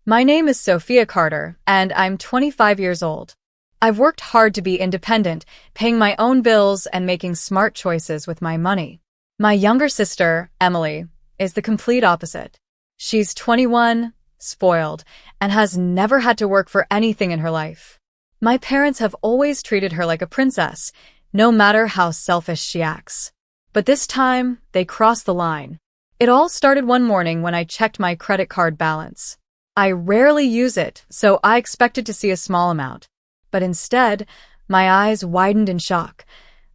My name is Sophia Carter, and I'm 25 years old. I've worked hard to be independent, paying my own bills and making smart choices with my money. My younger sister, Emily, is the complete opposite. She's 21, spoiled, and has never had to work for anything in her life. My parents have always treated her like a princess, no matter how selfish she acts. But this time, they crossed the line. It all started one morning when I checked my credit card balance. I rarely use it, so I expected to see a small amount. But instead, my eyes widened in shock.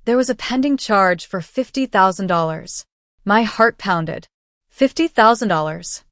There was a pending charge for $50,000. My heart pounded. $50,000.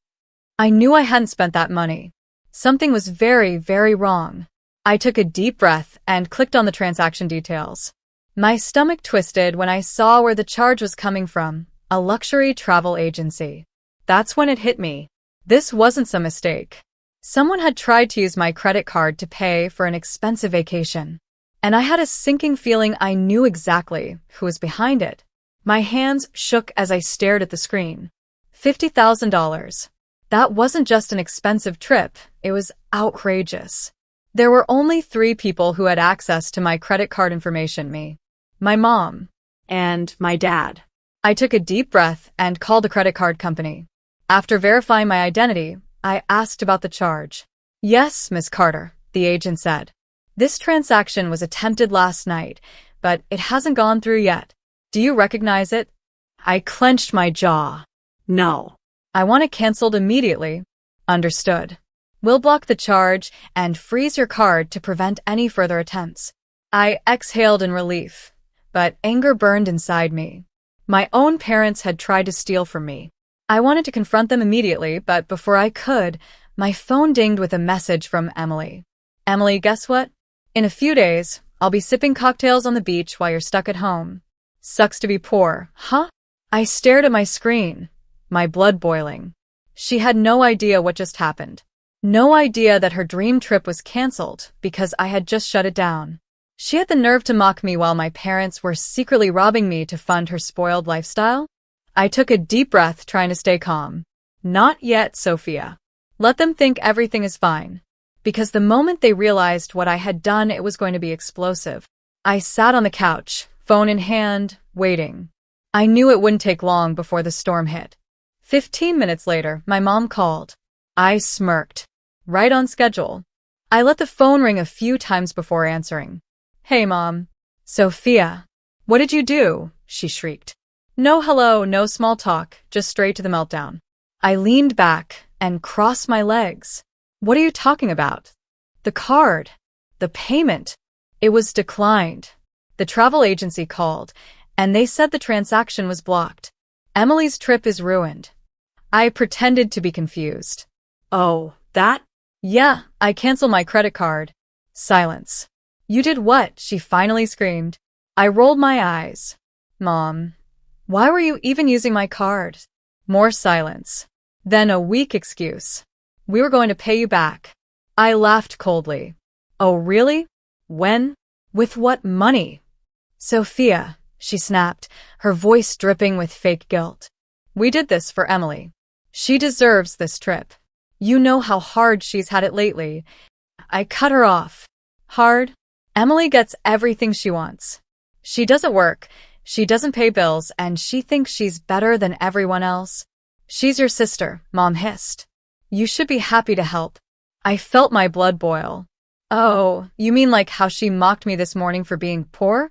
I knew I hadn't spent that money. Something was very, very wrong. I took a deep breath and clicked on the transaction details. My stomach twisted when I saw where the charge was coming from, a luxury travel agency. That's when it hit me. This wasn't some mistake. Someone had tried to use my credit card to pay for an expensive vacation. And I had a sinking feeling I knew exactly who was behind it. My hands shook as I stared at the screen. $50,000. That wasn't just an expensive trip, it was outrageous. There were only 3 people who had access to my credit card information: me, my mom, and my dad. I took a deep breath and called the credit card company. After verifying my identity, I asked about the charge. "Yes, Miss Carter," the agent said. "This transaction was attempted last night, but it hasn't gone through yet. Do you recognize it?" I clenched my jaw. "No. I want it canceled immediately." "Understood. We'll block the charge and freeze your card to prevent any further attempts." I exhaled in relief, but anger burned inside me. My own parents had tried to steal from me. I wanted to confront them immediately, but before I could, my phone dinged with a message from Emily. "Emily, guess what? In a few days, I'll be sipping cocktails on the beach while you're stuck at home. Sucks to be poor, huh?" I stared at my screen, my blood boiling. She had no idea what just happened. No idea that her dream trip was canceled because I had just shut it down. She had the nerve to mock me while my parents were secretly robbing me to fund her spoiled lifestyle. I took a deep breath, trying to stay calm. "Not yet, Sophia. Let them think everything is fine." Because the moment they realized what I had done, it was going to be explosive. I sat on the couch, phone in hand, waiting. I knew it wouldn't take long before the storm hit. 15 minutes later, my mom called. I smirked. Right on schedule. I let the phone ring a few times before answering. "Hey, Mom." "Sophia, what did you do?" she shrieked. No hello, no small talk, just straight to the meltdown. I leaned back and crossed my legs. "What are you talking about?" "The card. The payment. It was declined. The travel agency called, and they said the transaction was blocked. Emily's trip is ruined." I pretended to be confused. "Oh, that?" "Yeah, I canceled my credit card." Silence. "You did what?" she finally screamed. I rolled my eyes. "Mom, why were you even using my card?" More silence. Then a weak excuse. "We were going to pay you back." I laughed coldly. "Oh, really? When? With what money?" "Sophia," she snapped, her voice dripping with fake guilt. "We did this for Emily. She deserves this trip. You know how hard she's had it lately." I cut her off. "Hard? Emily gets everything she wants. She doesn't work. She doesn't pay bills, and she thinks she's better than everyone else. She's your sister," Mom hissed. "You should be happy to help." I felt my blood boil. "Oh, you mean like how she mocked me this morning for being poor?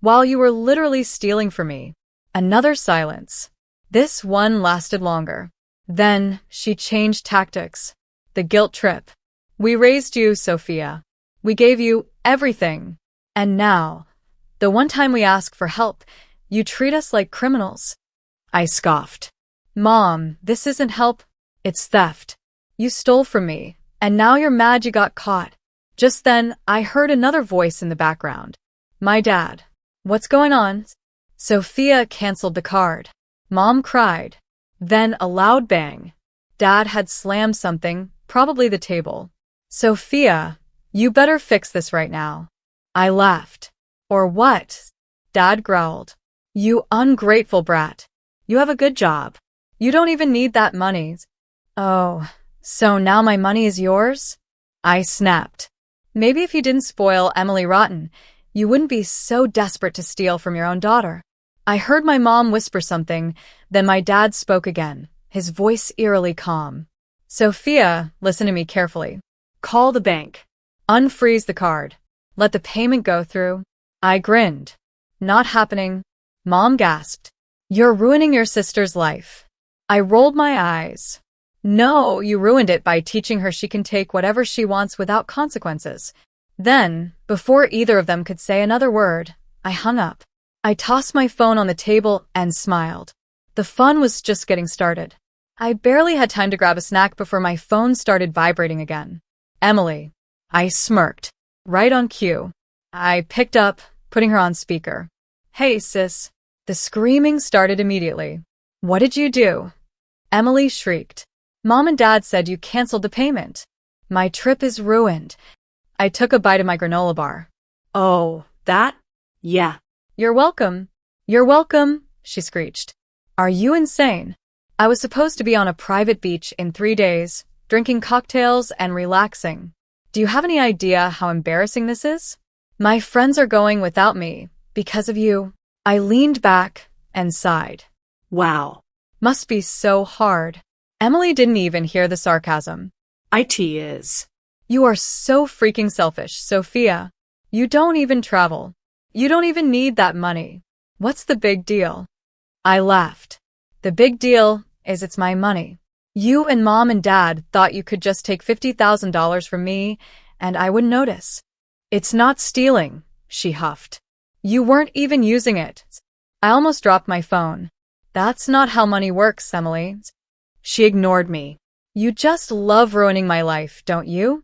While you were literally stealing from me." Another silence. This one lasted longer. Then she changed tactics. "The guilt trip. We raised you, Sophia. We gave you everything. And now, the one time we ask for help, you treat us like criminals." I scoffed. "Mom, this isn't help. It's theft. You stole from me, and now you're mad you got caught." Just then, I heard another voice in the background. My dad. "What's going on?" Sophia canceled the card. Mom cried. Then a loud bang. Dad had slammed something, probably the table. "Sophia, you better fix this right now." I laughed. "Or what?" Dad growled. "You ungrateful brat. You have a good job. You don't even need that money." "Oh, So now my money is yours? I snapped. Maybe if you didn't spoil Emily rotten, you wouldn't be so desperate to steal from your own daughter. I heard my mom whisper something, then my dad spoke again, his voice eerily calm. Sophia, listen to me carefully. Call the bank. Unfreeze the card. Let the payment go through. I grinned. Not happening. Mom gasped. You're ruining your sister's life. I rolled my eyes. No, you ruined it by teaching her she can take whatever she wants without consequences. Then, before either of them could say another word, I hung up. I tossed my phone on the table and smiled. The fun was just getting started. I barely had time to grab a snack before my phone started vibrating again. Emily. I smirked. Right on cue. I picked up, putting her on speaker. Hey, sis. The screaming started immediately. What did you do? Emily shrieked. Mom and Dad said you canceled the payment. My trip is ruined. I took a bite of my granola bar. Oh, that? Yeah. You're welcome. You're welcome, she screeched. Are you insane? I was supposed to be on a private beach in 3 days, drinking cocktails and relaxing. Do you have any idea how embarrassing this is? My friends are going without me, because of you. I leaned back and sighed. Wow. Must be so hard. Emily didn't even hear the sarcasm. It is. You are so freaking selfish, Sophia. You don't even travel. You don't even need that money. What's the big deal? I laughed. The big deal is it's my money. You and Mom and Dad thought you could just take $50,000 from me, and I wouldn't notice. It's not stealing, she huffed. You weren't even using it. I almost dropped my phone. That's not how money works, Emily. She ignored me. You just love ruining my life, don't you?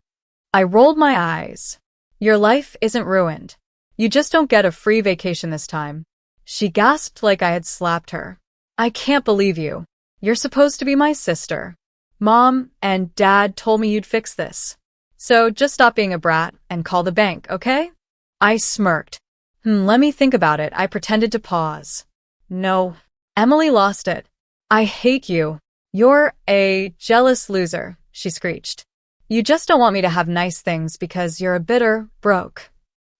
I rolled my eyes. Your life isn't ruined. You just don't get a free vacation this time. She gasped like I had slapped her. I can't believe you. You're supposed to be my sister. Mom and Dad told me you'd fix this. So just stop being a brat and call the bank, okay? I smirked. Let me think about it. I pretended to pause. No. Emily lost it. I hate you. You're a jealous loser, she screeched. You just don't want me to have nice things because you're a bitter broke.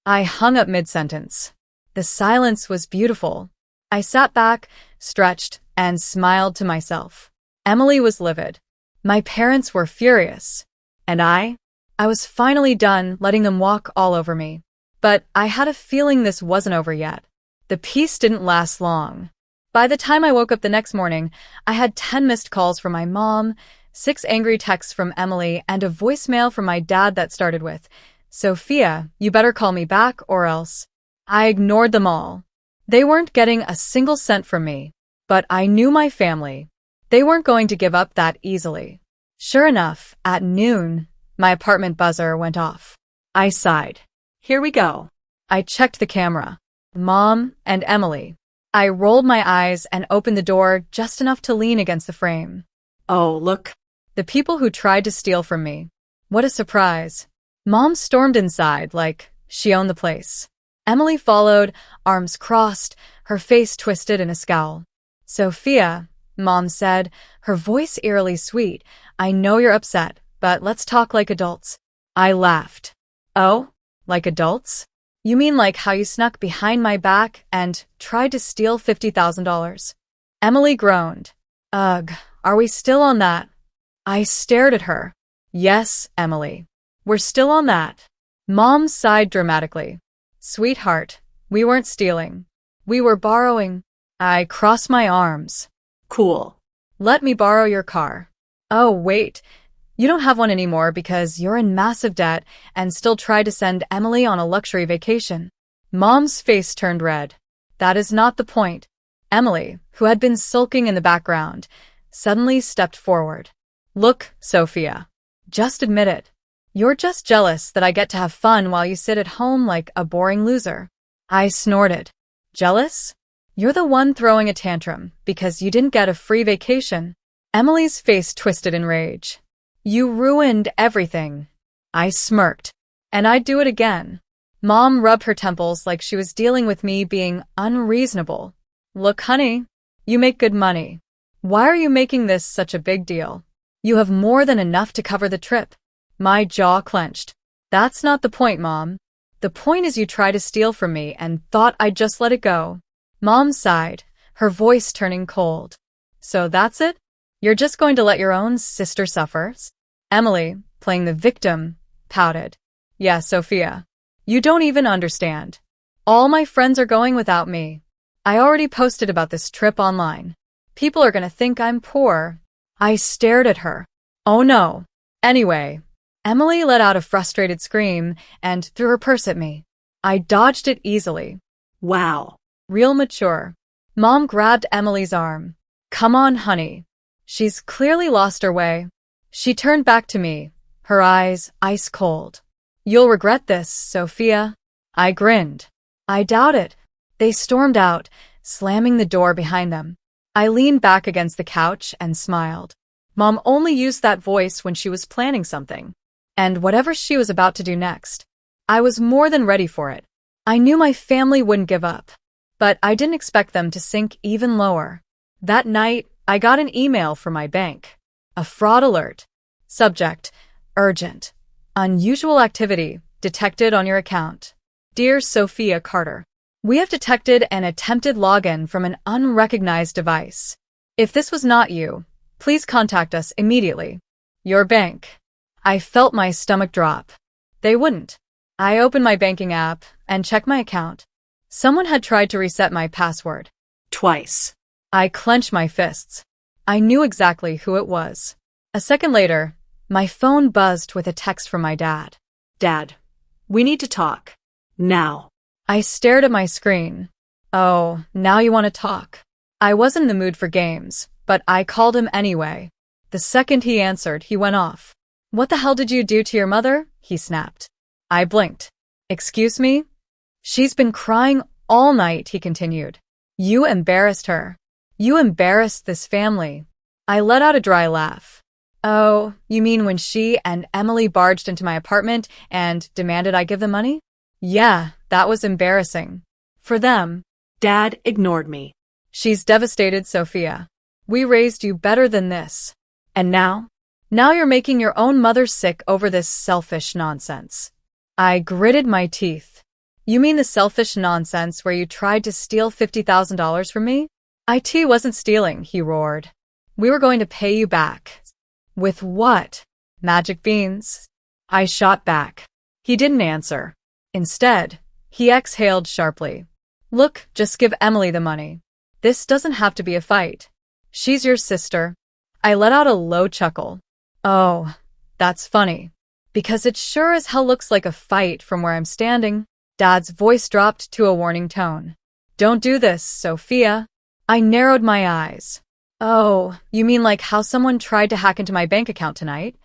I hung up mid-sentence. The silence was beautiful. I sat back, stretched, and smiled to myself. Emily was livid. My parents were furious. And I was finally done letting them walk all over me. But I had a feeling this wasn't over yet. The peace didn't last long. By the time I woke up the next morning, I had 10 missed calls from my mom, 6 angry texts from Emily, and a voicemail from my dad that started with, Sophia, you better call me back or else. I ignored them all. They weren't getting a single cent from me. But I knew my family. They weren't going to give up that easily. Sure enough, at noon, my apartment buzzer went off. I sighed. Here we go. I checked the camera. Mom and Emily. I rolled my eyes and opened the door just enough to lean against the frame. Oh, look. The people who tried to steal from me. What a surprise. Mom stormed inside like she owned the place. Emily followed, arms crossed, her face twisted in a scowl. Sophia, Mom said, her voice eerily sweet, I know you're upset, but let's talk like adults. I laughed. Oh? Like adults? You mean like how you snuck behind my back and tried to steal $50,000? Emily groaned. Ugh, are we still on that? I stared at her. Yes, Emily. We're still on that. Mom sighed dramatically. Sweetheart, we weren't stealing. We were borrowing. I crossed my arms. Cool. Let me borrow your car. Oh, wait. You don't have one anymore because you're in massive debt and still tried to send Emily on a luxury vacation. Mom's face turned red. That is not the point. Emily, who had been sulking in the background, suddenly stepped forward. Look, Sophia. Just admit it. You're just jealous that I get to have fun while you sit at home like a boring loser. I snorted. Jealous? You're the one throwing a tantrum because you didn't get a free vacation. Emily's face twisted in rage. You ruined everything. I smirked. And I'd do it again. Mom rubbed her temples like she was dealing with me being unreasonable. Look, honey, you make good money. Why are you making this such a big deal? You have more than enough to cover the trip. My jaw clenched. That's not the point, Mom. The point is you tried to steal from me and thought I'd just let it go. Mom sighed, her voice turning cold. So that's it? You're just going to let your own sister suffer? Emily, playing the victim, pouted. Yeah, Sophia. You don't even understand. All my friends are going without me. I already posted about this trip online. People are gonna think I'm poor. I stared at her. Oh no. Anyway, Emily let out a frustrated scream and threw her purse at me. I dodged it easily. Wow. Real mature. Mom grabbed Emily's arm. Come on, honey. She's clearly lost her way. She turned back to me, her eyes ice cold. You'll regret this, Sophia. I grinned. I doubt it. They stormed out, slamming the door behind them. I leaned back against the couch and smiled. Mom only used that voice when she was planning something. And whatever she was about to do next, I was more than ready for it. I knew my family wouldn't give up, but I didn't expect them to sink even lower. That night, I got an email from my bank. A fraud alert. Subject: urgent. Unusual activity detected on your account. Dear Sophia Carter, we have detected an attempted login from an unrecognized device. If this was not you, please contact us immediately. Your bank. I felt my stomach drop. They wouldn't. I opened my banking app and checked my account. Someone had tried to reset my password. Twice. I clenched my fists. I knew exactly who it was. A second later, my phone buzzed with a text from my dad. Dad, we need to talk. Now. I stared at my screen. Oh, now you want to talk. I wasn't in the mood for games, but I called him anyway. The second he answered, he went off. What the hell did you do to your mother? He snapped. I blinked. Excuse me? She's been crying all night, he continued. You embarrassed her. You embarrassed this family. I let out a dry laugh. Oh, you mean when she and Emily barged into my apartment and demanded I give them money? Yeah, that was embarrassing. For them. Dad ignored me. She's devastated, Sophia. We raised you better than this. And now? Now you're making your own mother sick over this selfish nonsense. I gritted my teeth. You mean the selfish nonsense where you tried to steal $50,000 from me? It wasn't stealing, he roared. We were going to pay you back. With what? Magic beans? I shot back. He didn't answer. Instead, he exhaled sharply. Look, just give Emily the money. This doesn't have to be a fight. She's your sister. I let out a low chuckle. Oh, that's funny. Because it sure as hell looks like a fight from where I'm standing. Dad's voice dropped to a warning tone. Don't do this, Sophia. I narrowed my eyes. Oh, you mean like how someone tried to hack into my bank account tonight?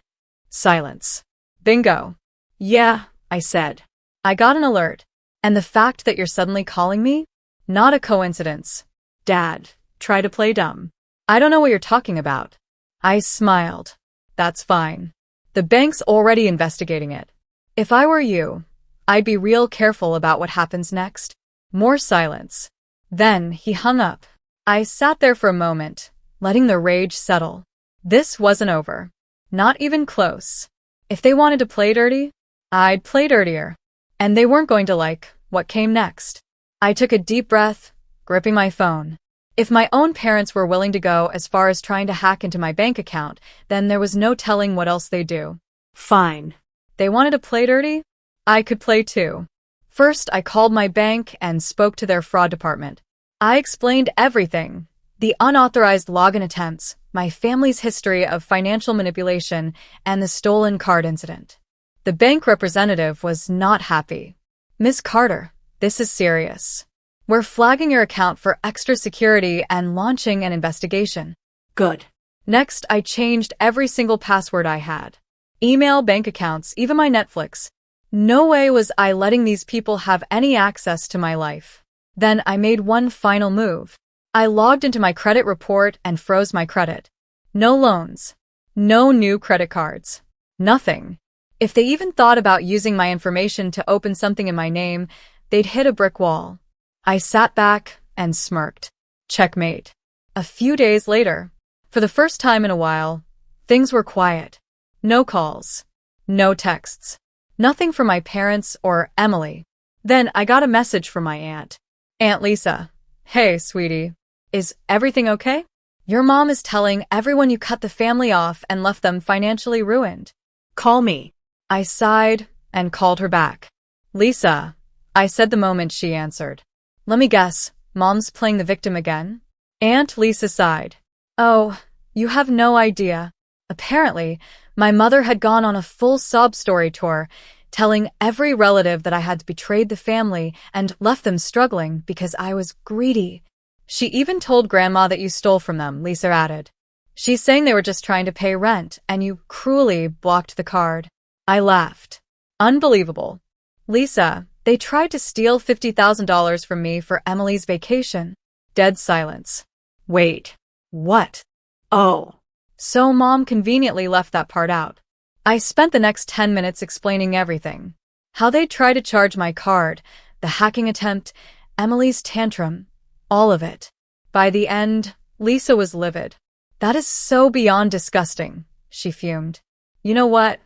Silence. Bingo. Yeah, I said. I got an alert. And the fact that you're suddenly calling me? Not a coincidence. Dad, try to play dumb. I don't know what you're talking about. I smiled. That's fine. The bank's already investigating it. If I were you, I'd be real careful about what happens next. More silence. Then he hung up. I sat there for a moment, letting the rage settle. This wasn't over. Not even close. If they wanted to play dirty, I'd play dirtier. And they weren't going to like what came next. I took a deep breath, gripping my phone. If my own parents were willing to go as far as trying to hack into my bank account, then there was no telling what else they'd do. Fine. They wanted to play dirty? I could play too. First, I called my bank and spoke to their fraud department. I explained everything. The unauthorized login attempts, my family's history of financial manipulation, and the stolen card incident. The bank representative was not happy. Miss Carter, this is serious. We're flagging your account for extra security and launching an investigation. Good. Next, I changed every single password I had. Email, bank accounts, even my Netflix. No way was I letting these people have any access to my life. Then I made one final move. I logged into my credit report and froze my credit. No loans. No new credit cards. Nothing. If they even thought about using my information to open something in my name, they'd hit a brick wall. I sat back and smirked. Checkmate. A few days later, for the first time in a while, Things were quiet. No calls. No texts. Nothing from my parents or Emily. Then I got a message from my aunt. Aunt Lisa. Hey, sweetie. Is everything okay? Your mom is telling everyone you cut the family off and left them financially ruined. Call me. I sighed and called her back. Lisa, I said the moment she answered. Let me guess, Mom's playing the victim again? Aunt Lisa sighed. Oh, you have no idea. Apparently, my mother had gone on a full sob story tour, telling every relative that I had betrayed the family and left them struggling because I was greedy. She even told Grandma that you stole from them, Lisa added. She's saying they were just trying to pay rent and you cruelly blocked the card. I laughed. Unbelievable. Lisa, they tried to steal $50,000 from me for Emily's vacation. Dead silence. Wait. What? Oh. So Mom conveniently left that part out. I spent the next 10 minutes explaining everything. How they tried to charge my card, the hacking attempt, Emily's tantrum, all of it. By the end, Lisa was livid. That is so beyond disgusting, she fumed. You know what?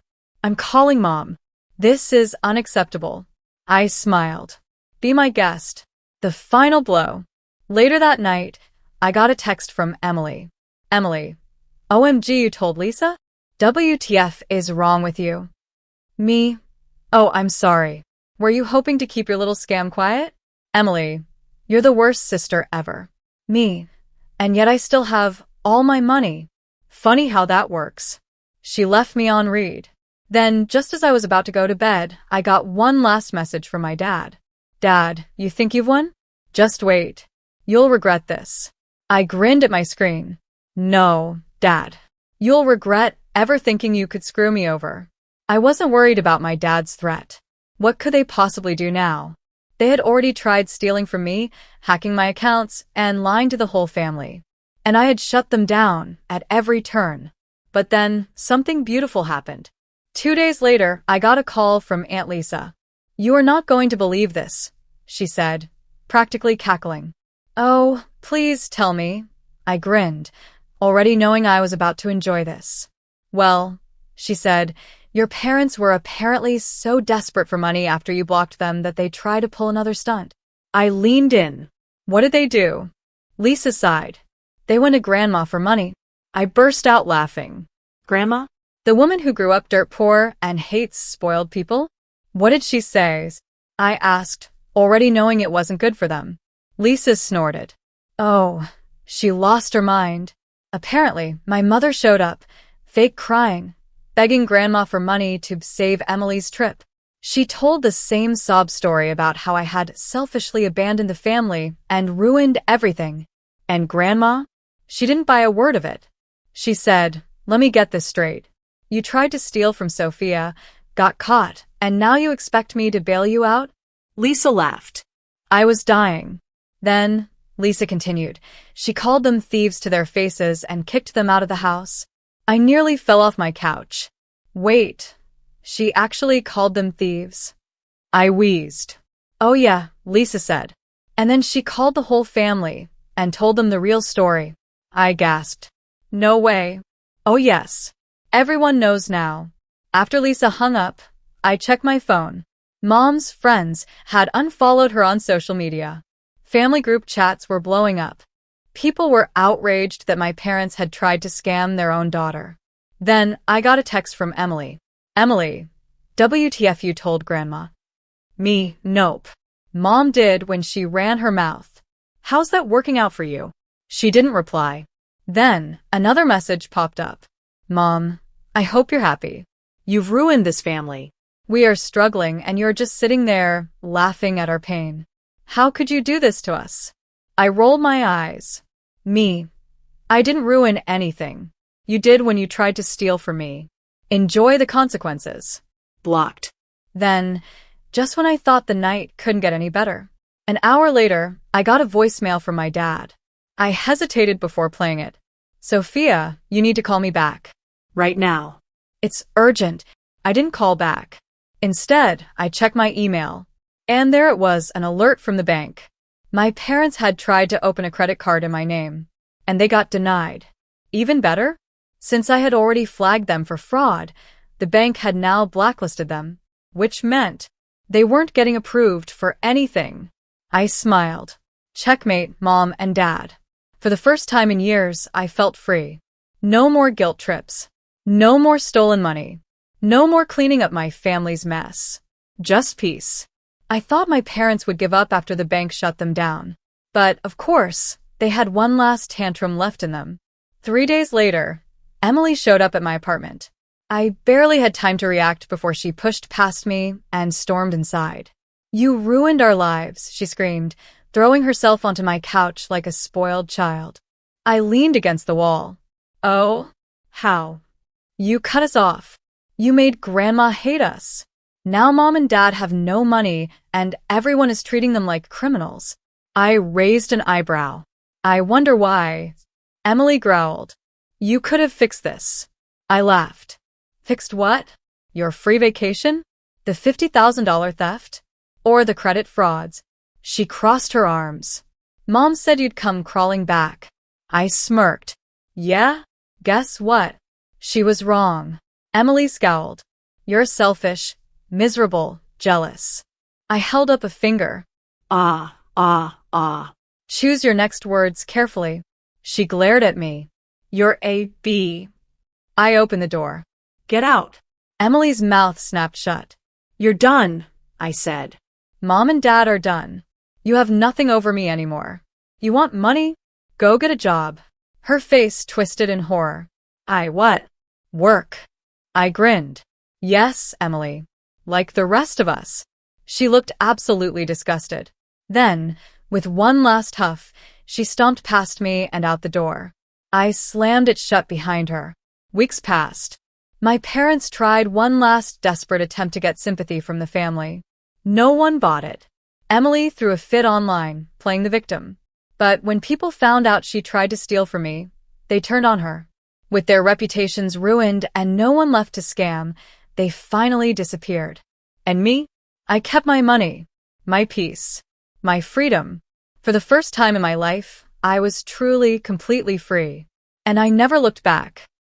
I'm calling Mom. This is unacceptable. I smiled. Be my guest. The final blow. Later that night, I got a text from Emily. Emily. OMG, you told Lisa? WTF is wrong with you? Me? Oh, I'm sorry. Were you hoping to keep your little scam quiet? Emily. You're the worst sister ever. Me. And yet I still have all my money. Funny how that works. She left me on read. Then, just as I was about to go to bed, I got one last message from my dad. Dad, you think you've won? Just wait. You'll regret this. I grinned at my screen. No, Dad. You'll regret ever thinking you could screw me over. I wasn't worried about my dad's threat. What could they possibly do now? They had already tried stealing from me, hacking my accounts, and lying to the whole family. And I had shut them down at every turn. But then, something beautiful happened. 2 days later, I got a call from Aunt Lisa. You are not going to believe this, she said, practically cackling. Oh, please tell me. I grinned, already knowing I was about to enjoy this. Well, she said, your parents were apparently so desperate for money after you blocked them that they tried to pull another stunt. I leaned in. What did they do? Lisa sighed. They went to Grandma for money. I burst out laughing. Grandma? The woman who grew up dirt poor and hates spoiled people? What did she say? I asked, already knowing it wasn't good for them. Lisa snorted. Oh, she lost her mind. Apparently, my mother showed up, fake crying, begging Grandma for money to save Emily's trip. She told the same sob story about how I had selfishly abandoned the family and ruined everything. And Grandma? She didn't buy a word of it. She said, let me get this straight. You tried to steal from Sophia, got caught, and now you expect me to bail you out? Lisa laughed. I was dying. Then, Lisa continued, she called them thieves to their faces and kicked them out of the house. I nearly fell off my couch. Wait, she actually called them thieves? I wheezed. Oh yeah, Lisa said. And then she called the whole family and told them the real story. I gasped. No way. Oh yes. Everyone knows now. After Lisa hung up, I checked my phone. Mom's friends had unfollowed her on social media. Family group chats were blowing up. People were outraged that my parents had tried to scam their own daughter. Then I got a text from Emily. Emily, WTF you told Grandma? Me, nope. Mom did when she ran her mouth. How's that working out for you? She didn't reply. Then another message popped up. Mom, I hope you're happy. You've ruined this family. We are struggling and you're just sitting there, laughing at our pain. How could you do this to us? I rolled my eyes. Me. I didn't ruin anything. You did when you tried to steal from me. Enjoy the consequences. Blocked. Then, just when I thought the night couldn't get any better, an hour later, I got a voicemail from my dad. I hesitated before playing it. Sophia, you need to call me back. Right now. It's urgent. I didn't call back. Instead, I checked my email. And there it was, an alert from the bank. My parents had tried to open a credit card in my name. And they got denied. Even better? Since I had already flagged them for fraud, the bank had now blacklisted them, which meant they weren't getting approved for anything. I smiled. Checkmate, Mom and Dad. For the first time in years, I felt free. No more guilt trips. No more stolen money. No more cleaning up my family's mess. Just peace. I thought my parents would give up after the bank shut them down. But, of course, they had one last tantrum left in them. 3 days later, Emily showed up at my apartment. I barely had time to react before she pushed past me and stormed inside. "You ruined our lives," she screamed, throwing herself onto my couch like a spoiled child. I leaned against the wall. "Oh? How? You cut us off. You made Grandma hate us. Now Mom and Dad have no money and everyone is treating them like criminals." I raised an eyebrow. "I wonder why." Emily growled. "You could have fixed this." I laughed. "Fixed what? Your free vacation? The $50,000 theft? Or the credit frauds?" She crossed her arms. "Mom said you'd come crawling back." I smirked. "Yeah? Guess what? She was wrong." Emily scowled. "You're selfish, miserable, jealous." I held up a finger. "Ah. Choose your next words carefully." She glared at me. "You're a B." I opened the door. "Get out." Emily's mouth snapped shut. "You're done," I said. "Mom and Dad are done. You have nothing over me anymore. You want money? Go get a job." Her face twisted in horror. What? Work." I grinned. "Yes, Emily. Like the rest of us." She looked absolutely disgusted. Then, with one last huff, she stomped past me and out the door. I slammed it shut behind her. Weeks passed. My parents tried one last desperate attempt to get sympathy from the family. No one bought it. Emily threw a fit online, playing the victim. But when people found out she tried to steal from me, they turned on her. With their reputations ruined and no one left to scam, they finally disappeared. And me? I kept my money, my peace, my freedom. For the first time in my life, I was truly, completely free. And I never looked back.